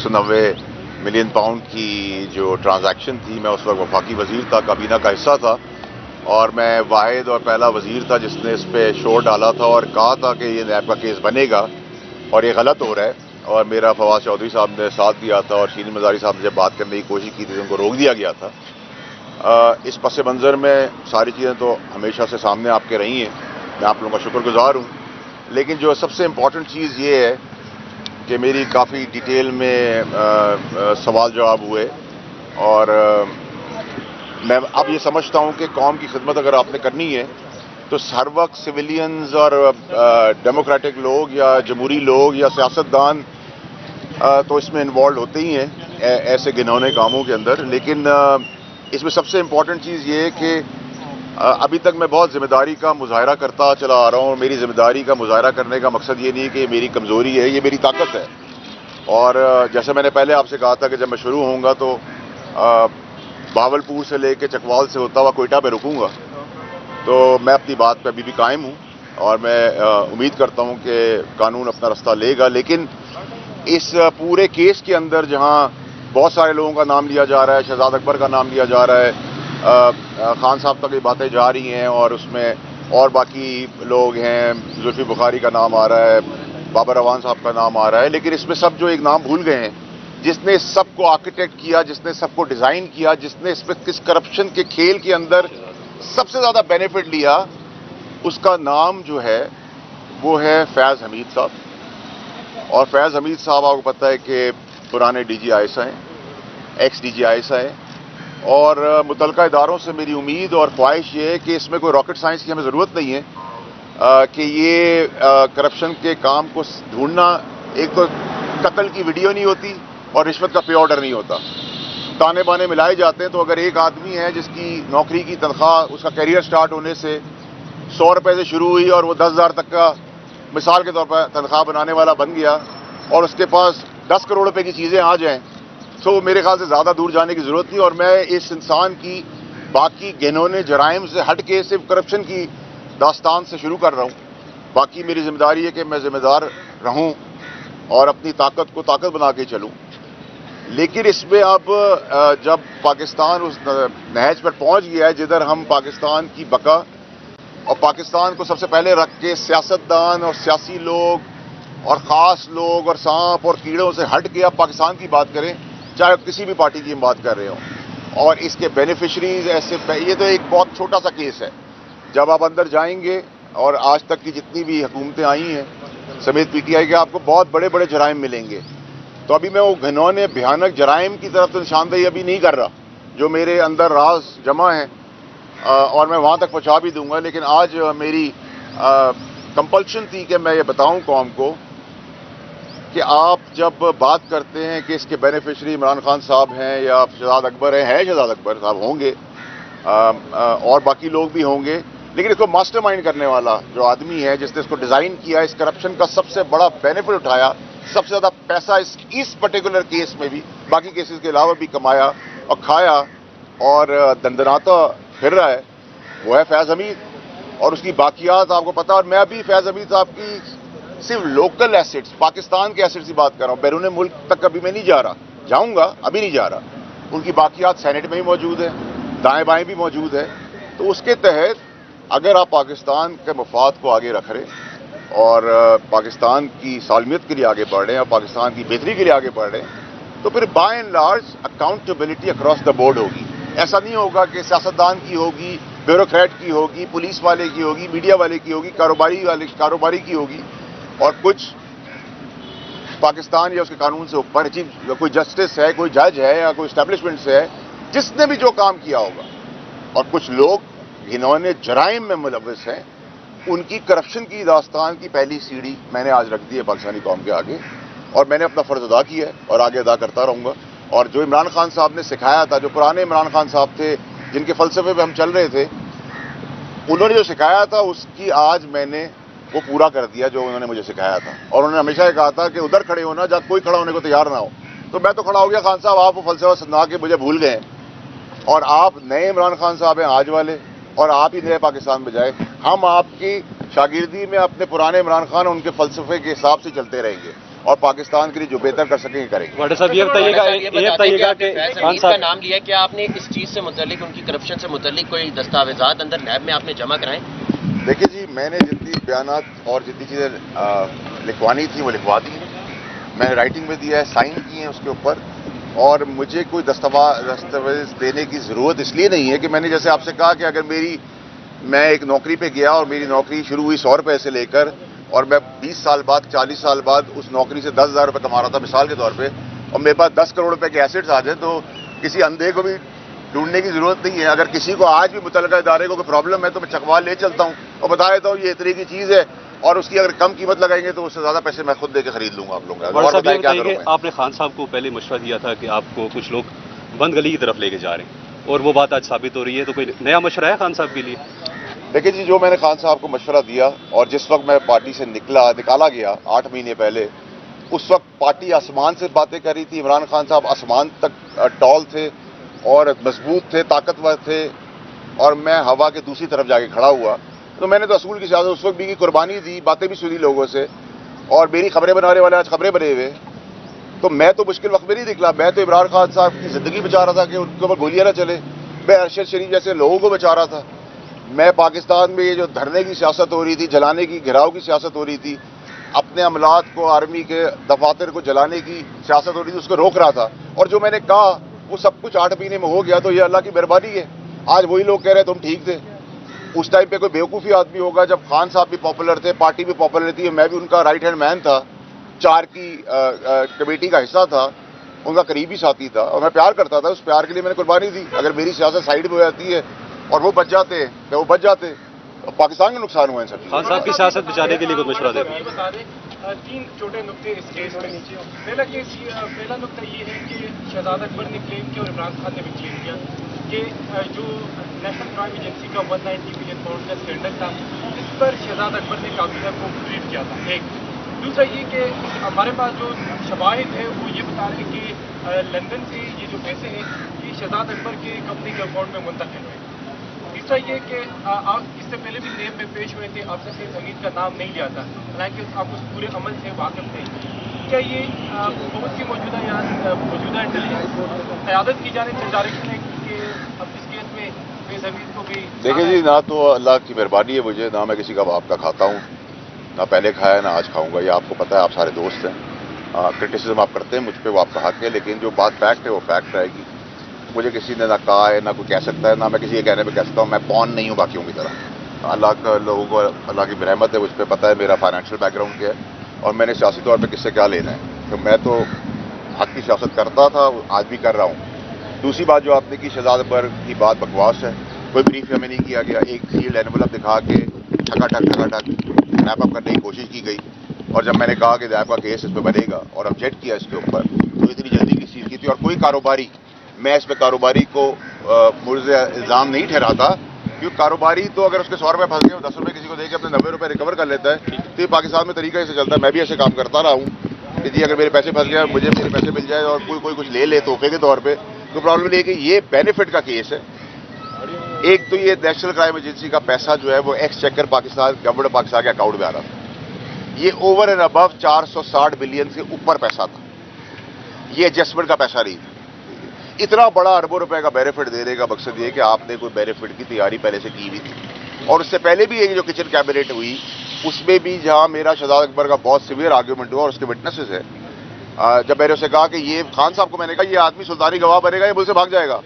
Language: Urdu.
190 ملین پاؤنڈ کی جو ٹرانزیکشن تھی، میں اس وقت وفاقی وزیر تھا، کابینہ کا حصہ تھا، اور میں واحد اور پہلا وزیر تھا جس نے اس پہ شور ڈالا تھا اور کہا تھا کہ یہ نیب کا کیس بنے گا اور یہ غلط ہو رہا ہے. اور میرا فواز چودھری صاحب نے ساتھ دیا تھا اور شیرین مزاری صاحب نے جب بات کرنے کی کوشش کی تھی تو ان کو روک دیا گیا تھا. اس پس منظر میں ساری چیزیں تو ہمیشہ سے سامنے آپ کے رہی ہیں، میں آپ لوگوں کا شکر گزار ہوں. لیکن جو سب سے امپورٹنٹ چیز یہ ہے کہ میری کافی ڈیٹیل میں سوال جواب ہوئے، اور میں اب یہ سمجھتا ہوں کہ قوم کی خدمت اگر آپ نے کرنی ہے تو ہر وقت سویلینز اور ڈیموکریٹک لوگ یا جمہوری لوگ یا سیاستدان تو اس میں انوالوڈ ہوتے ہی ہیں ایسے گھنونے کاموں کے اندر. لیکن اس میں سب سے امپورٹنٹ چیز یہ ہے کہ ابھی تک میں بہت ذمہ داری کا مظاہرہ کرتا چلا آ رہا ہوں. میری ذمہ داری کا مظاہرہ کرنے کا مقصد یہ نہیں ہے کہ یہ میری کمزوری ہے، یہ میری طاقت ہے. اور جیسے میں نے پہلے آپ سے کہا تھا کہ جب میں شروع ہوں گا تو بہاولپور سے لے کے چکوال سے ہوتا ہوا کوئٹہ پہ رکوں گا. تو میں اپنی بات پہ ابھی بھی قائم ہوں اور میں امید کرتا ہوں کہ قانون اپنا رستہ لے گا. لیکن اس پورے کیس کے اندر جہاں بہت سارے لوگوں کا نام لیا جا رہا ہے، شہزاد اکبر کا نام لیا جا رہا ہے، خان صاحب تک یہ باتیں جا رہی ہیں، اور اس میں اور باقی لوگ ہیں، زلفی بخاری کا نام آ رہا ہے، بابر اعوان صاحب کا نام آ رہا ہے. لیکن اس میں سب جو ایک نام بھول گئے ہیں، جس نے سب کو آرکیٹیکٹ کیا، جس نے سب کو ڈیزائن کیا، جس نے اس پہ کس کرپشن کے کھیل کے اندر سب سے زیادہ بینیفٹ لیا، اس کا نام جو ہے وہ ہے فیض حمید صاحب. اور فیض حمید صاحب آپ کو پتہ ہے کہ پرانے ڈی جی آئی ایس ہیں، ex D G I S ہیں. اور متعلقہ اداروں سے میری امید اور خواہش یہ ہے کہ اس میں کوئی راکٹ سائنس کی ہمیں ضرورت نہیں ہے کہ یہ کرپشن کے کام کو ڈھونڈنا. ایک تو قتل کی ویڈیو نہیں ہوتی اور رشوت کا پے آرڈر نہیں ہوتا، تانے بانے ملائے جاتے ہیں. تو اگر ایک آدمی ہے جس کی نوکری کی تنخواہ اس کا کیریئر سٹارٹ ہونے سے 100 روپے سے شروع ہوئی اور وہ 10,000 تک کا مثال کے طور پر تنخواہ بنانے والا بن گیا، اور اس کے پاس 10 کروڑ روپے کی چیزیں آ جائیں، تو میرے خیال سے زیادہ دور جانے کی ضرورت نہیں. اور میں اس انسان کی باقی گھنونے جرائم سے ہٹ کے صرف کرپشن کی داستان سے شروع کر رہا ہوں. باقی میری ذمہ داری ہے کہ میں ذمہ دار رہوں اور اپنی طاقت کو طاقت بنا کے چلوں. لیکن اس میں اب جب پاکستان اس نہج پر پہنچ گیا ہے جدھر ہم پاکستان کی بقا اور پاکستان کو سب سے پہلے رکھ کے سیاستدان اور سیاسی لوگ اور خاص لوگ اور سانپ اور کیڑوں سے ہٹ کے اب پاکستان کی بات کریں، چاہے کسی بھی پارٹی کی ہم بات کر رہے ہوں، اور اس کے بینیفیشریز ایسے، یہ تو ایک بہت چھوٹا سا کیس ہے. جب آپ اندر جائیں گے اور آج تک کی جتنی بھی حکومتیں آئی ہیں سمیت پی ٹی آئی کے، آپ کو بہت بڑے بڑے جرائم ملیں گے. تو ابھی میں وہ گھنونے بھیانک جرائم کی طرف تو نشاندہی ابھی نہیں کر رہا، جو میرے اندر راز جمع ہیں اور میں وہاں تک پہنچا بھی دوں گا. لیکن آج میری کمپلشن تھی کہ میں یہ بتاؤں قوم کو کہ آپ جب بات کرتے ہیں کہ اس کے بینیفیشری عمران خان صاحب ہیں یا شہزاد اکبر ہیں شہزاد اکبر صاحب ہوں گے اور باقی لوگ بھی ہوں گے، لیکن اس کو ماسٹر مائنڈ کرنے والا جو آدمی ہے جس نے اس کو ڈیزائن کیا، اس کرپشن کا سب سے بڑا بینیفٹ اٹھایا، سب سے زیادہ پیسہ اس پرٹیکولر کیس میں بھی، باقی کیسز کے علاوہ بھی کمایا اور کھایا اور دندناتا پھر رہا ہے، وہ ہے فیض حمید. اور اس کی باقیات آپ کو پتا. اور میں ابھی فیض حمید صاحب کی صرف لوکل ایسٹس، پاکستان کے ایسٹس کی بات کر رہا ہوں، بیرون ملک تک ابھی میں نہیں جا رہا، جاؤں گا، ابھی نہیں جا رہا. ان کی باقیات سینٹ میں بھی موجود ہے، دائیں بائیں بھی موجود ہے. تو اس کے تحت اگر آپ پاکستان کے مفاد کو آگے رکھ رہے اور پاکستان کی سالمیت کے لیے آگے بڑھ رہے ہیں اور پاکستان کی بہتری کے لیے آگے بڑھ رہے ہیں، تو پھر by and large accountability across the board ہوگی. ایسا نہیں ہوگا کہ سیاستدان کی ہوگی، بیوروکریٹ کی ہوگی، پولیس والے کی ہوگی، میڈیا والے کی ہوگی، کاروباری کی ہوگی، اور کچھ پاکستان یا اس کے قانون سے اوپر کوئی جسٹس ہے، کوئی جج ہے یا کوئی اسٹیبلشمنٹ سے ہے جس نے بھی جو کام کیا ہوگا. اور کچھ لوگ گھنونے جرائم میں ملوث ہیں، ان کی کرپشن کی داستان کی پہلی سیڑھی میں نے آج رکھ دی ہے پاکستانی قوم کے آگے، اور میں نے اپنا فرض ادا کیا ہے اور آگے ادا کرتا رہوں گا. اور جو عمران خان صاحب نے سکھایا تھا، جو پرانے عمران خان صاحب تھے جن کے فلسفے پہ ہم چل رہے تھے، انہوں نے جو سکھایا تھا اس کی آج میں نے وہ پورا کر دیا جو انہوں نے مجھے سکھایا تھا. اور انہوں نے ہمیشہ یہ کہا تھا کہ ادھر کھڑے ہونا جہاں کوئی کھڑا ہونے کو تیار نہ ہو. تو میں تو کھڑا ہو گیا. خان صاحب آپ وہ فلسفہ سنا کے مجھے بھول گئے ہیں، اور آپ نئے عمران خان صاحب ہیں آج والے، اور آپ ہی نئے پاکستان میں جائیں. ہم آپ کی شاگردی میں اپنے پرانے عمران خان اور ان کے فلسفے کے حساب سے چلتے رہیں گے. اور پاکستان کے لیے جو بہتر کر سکیں گے کریں گے۔ واڈر صاحب یہ بتائیے گا کہ خان کا صاحب نام لیا ہے، کیا آپ نے اس چیز سے متعلق، ان کی کرپشن سے متعلق کوئی دستاویزات اندر نیب میں آپ نے جمع کرائیں؟ دیکھیے جی، میں نے جتنی بیانات اور جتنی چیزیں لکھوانی تھیں وہ لکھوا دی ہیں، میں نے رائٹنگ میں دیا ہے، سائن کیے ہیں اس کے اوپر، اور مجھے کوئی دستاویز دینے کی ضرورت اس لیے نہیں ہے کہ میں نے جیسے آپ سے کہا کہ اگر میں ایک نوکری پہ گیا اور میری نوکری شروع ہوئی 100 روپے سے لے کر، اور میں 20 سال بعد 40 سال بعد اس نوکری سے 10,000 روپے کما رہا تھا مثال کے طور پہ، اور میرے پاس 10 کروڑ روپے کے ایسٹس آ جائیں، تو کسی اندھے کو بھی ڈھونڈنے کی ضرورت نہیں ہے۔ اگر کسی کو آج بھی متعلقہ ادارے کو کوئی پرابلم ہے تو میں چکوا لے چلتا ہوں اور بتا دیتا ہوں یہ اتنے کی چیز ہے، اور اس کی اگر کم قیمت لگائیں گے تو اس سے زیادہ پیسے میں خود دے کے خرید لوں گا آپ لوگوں کا۔ واڈر اور صاحب بتائیں یہ کیا بتائیے کروں کہ میں؟ آپ نے خان صاحب کو پہلے مشورہ دیا تھا کہ آپ کو کچھ لوگ بند گلی کی طرف لے کے جا رہے ہیں، اور وہ بات آج ثابت ہو رہی ہے، تو کوئی نیا مشورہ ہے خان صاحب کے لیے؟ دیکھیں جی، جو میں نے خان صاحب کو مشورہ دیا اور جس وقت میں پارٹی سے نکالا گیا 8 مہینے پہلے، اس وقت پارٹی آسمان سے باتیں کر رہی تھی، عمران خان صاحب آسمان تک ٹال تھے اور مضبوط تھے، طاقتور تھے، اور میں ہوا کے دوسری طرف جا کے کھڑا ہوا۔ تو میں نے تو اصول کی سیاست اس وقت بھی کی، قربانی دی، باتیں بھی سنی لوگوں سے، اور میری خبریں بنانے والے آج خبریں بنے ہوئے۔ تو میں تو مشکل وقت میں نہیں نکلا، میں تو عمران خان صاحب کی زندگی بچا رہا تھا کہ ان کے اوپر گولیاں نہ چلے، میں ارشد شریف جیسے لوگوں کو بچا رہا تھا۔ میں پاکستان میں یہ جو دھرنے کی سیاست ہو رہی تھی، جلانے کی، گھراؤ کی سیاست ہو رہی تھی، اپنے عملات کو، آرمی کے دفاتر کو جلانے کی سیاست ہو رہی تھی، اس کو روک رہا تھا، اور جو میں نے کہا وہ سب کچھ 8 مہینے میں ہو گیا، تو یہ اللہ کی مہربانی ہے۔ آج وہی لوگ کہہ رہے تم ٹھیک تھے، اس ٹائم پہ کوئی بیوقوفی آدمی ہوگا جب خان صاحب بھی پاپولر تھے، پارٹی بھی پاپولر تھی، میں بھی ان کا رائٹ ہینڈ مین تھا، 4 کی کمیٹی کا حصہ تھا، ان کا قریبی ساتھی تھا، اور میں پیار کرتا تھا، اس پیار کے لیے میں نے قربانی دی۔ اگر میری سیاست سائیڈ میں ہو جاتی ہے اور وہ بچ جاتے تو وہ بچ جاتے، پاکستان کا نقصان ہوا ان سب چیزوں خان صاحب کی سیاست بچانے کے لیے کوئی مشورہ دیں؟ یہ بتا دیں 3 چھوٹے نقطے اس کیس میں۔ پہلا نقطہ یہ ہے کہ شہزاد اکبر نے کلیم کیا اور عمران خان نے بھی کلیم کیا کہ جو نیشنل کرائم ایجنسی کا 190 ملین پاؤنڈ کا اسکینڈل تھا، اس پر شہزاد اکبر نے کابینہ کو بریف کیا تھا۔ ایک دوسرا یہ کہ ہمارے پاس جو شواہد ہے وہ یہ بتا رہے ہیں کہ لندن سے یہ جو پیسے ہیں یہ شہزاد اکبر کے کمپنی کے اکاؤنٹ میں منتقل ہوئے۔ تیسرا یہ کہ آپ اس سے پہلے بھی نیب میں پیش ہوئے تھے، افسر سید حمید کا نام نہیں لیا تھا، حالانکہ آپ اس پورے عمل سے واقف تھے۔ کیا یہ بہت سی موجودہ انٹیلیجنس قیادت کی جانب سے ڈائریکشن ہے کہ اب اس کیس میں فیض حمید کو بھی؟ دیکھیں جی، نہ تو اللہ کی مہربانی ہے مجھے، نہ میں کسی کا باپ کا کھاتا ہوں، نہ پہلے کھایا نہ آج کھاؤں گا، یہ آپ کو پتہ ہے، آپ سارے دوست ہیں۔ کرٹیسزم آپ کرتے ہیں مجھ پہ، وہ آپ کا حق ہے، لیکن جو بات فیکٹ ہے وہ فیکٹ رہے گی۔ مجھے کسی نے نہ کہا ہے، نہ کوئی کہہ سکتا ہے، نہ میں کسی کے کہنے پہ کہہ سکتا ہوں، میں پون نہیں ہوں باقیوں کی طرح۔ اللہ کا لوگوں کو اللہ کی رحمت ہے، مجھ پہ پتہ ہے میرا فائنینشیل بیک گراؤنڈ کیا ہے، اور میں نے سیاسی طور پہ کس سے کیا لینا ہے، تو میں تو حق کی سیاست کرتا تھا، آج بھی کر رہا ہوں۔ دوسری بات جو آپ نے کی، شہزاد اکبر کی بات بکواس ہے، کوئی بریف ہمیں نہیں کیا گیا، ایک سیلڈ اینولپ دکھا کے ٹھکا ٹھک ریپ اپ کرنے کی کوشش کی گئی، اور جب میں نے کہا کہ نیب کا کیس اس پہ بنے گا اور آبجیکٹ کیا اس کے اوپر، تو اتنی جلدی کس چیز کی تھی، اور کوئی کاروباری، میں اس پہ کاروباری کو مورد الزام نہیں ٹھہراتا، کیونکہ کاروباری تو اگر اس کے 100 روپے پھنس گئے 10 روپے کسی کو دے کے اپنے 90 روپے ریکور کر لیتا ہے، تو یہ پاکستان میں طریقہ ایسے چلتا ہے۔ میں بھی ایسے کام کرتا رہا ہوں کہ جی اگر میرے پیسے پھنس گئے مجھے میرے پیسے مل جائے، اور کوئی کچھ لے لے تحفے کے طور پہ، تو پرابلم یہ ہے کہ یہ بینیفٹ کا کیس ہے۔ ایک تو یہ نیشنل کرائم ایجنسی کا پیسہ جو ہے وہ x checker Pakistan government Pakistan کے اکاؤنٹ میں آ رہا تھا، یہ اوور اینڈ ابو 460 بلین سے اوپر پیسہ تھا، یہ ایڈجسٹمنٹ کا پیسہ نہیں تھا۔ اتنا بڑا اربوں روپے کا بینیفٹ دینے کا مقصد یہ کہ آپ نے کوئی بینیفٹ کی تیاری پہلے سے کی ہوئی تھی، اور اس سے پہلے بھی یہ جو کچن کیبنٹ ہوئی اس میں بھی جہاں میرا شہزاد اکبر کا بہت سیویئر آرگیومنٹ ہوا، اور اس کے وٹنسز ہے، جب میں نے اسے کہا کہ یہ خان صاحب کو میں نے کہا یہ آدمی سلطانی گواہ بنے گا، یہ مجھ سے بھاگ جائے گا،